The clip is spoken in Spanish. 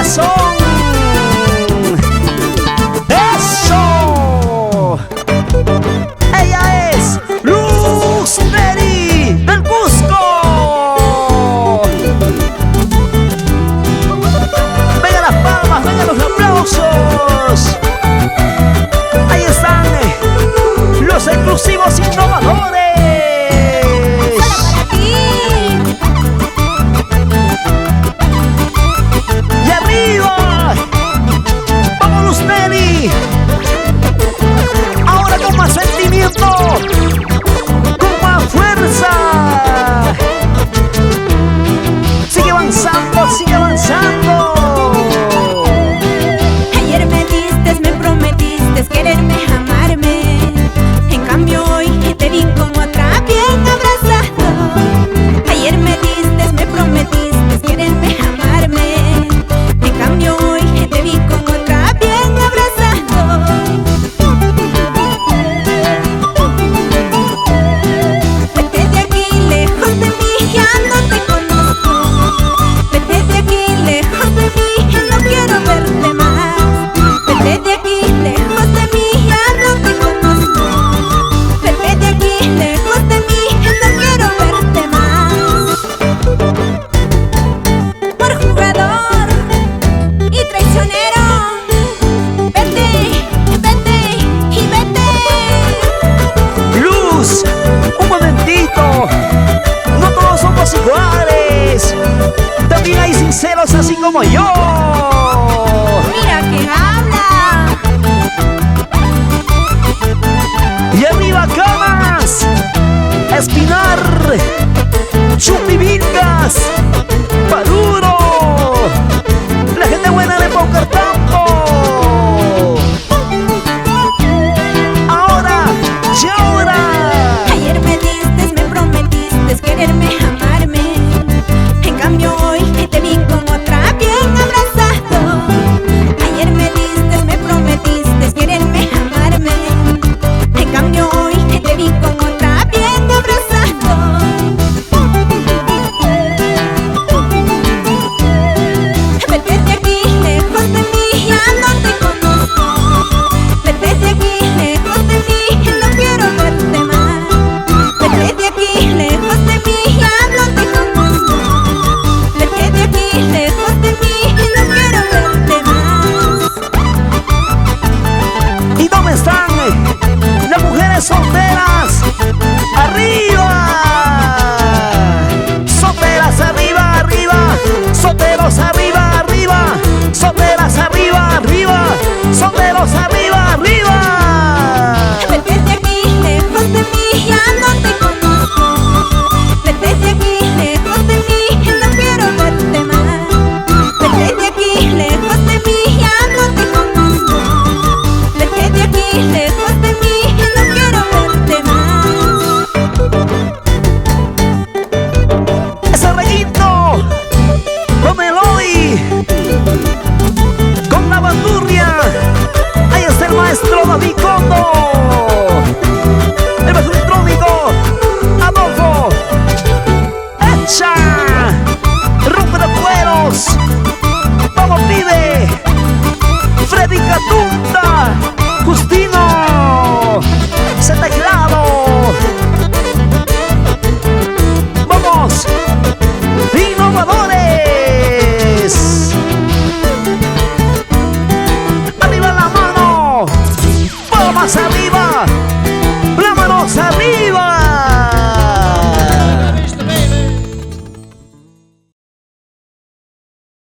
corazón. ¡Eso! Ella es Luz Neri del Cusco. Vengan las palmas, vengan los aplausos. Ahí están los exclusivos innovadores. Y arriba, vamos Luz Neri. Ahora con más sentimiento, con más fuerza. Sigue avanzando, sigue avanzando. Ayer me diste, me prometiste quererme, amarme. En cambio hoy te vi con otra bien abrazado. Ayer me diste, me prometiste quererme, amarme. En cambio hoy te vi con otra bien abrazado. Vete de aquí lejos de mí, ya no te conozco. Vete de aquí lejos de mí, no quiero verte más. Vete de aquí lejos de mí, ya no te conozco. Vete de aquí lejos de mí, no quiero verte más. Por jugador y traicionero, vete, vete y vete. Luz, un momentito. No todos somos iguales. También hay sinceros así como yo.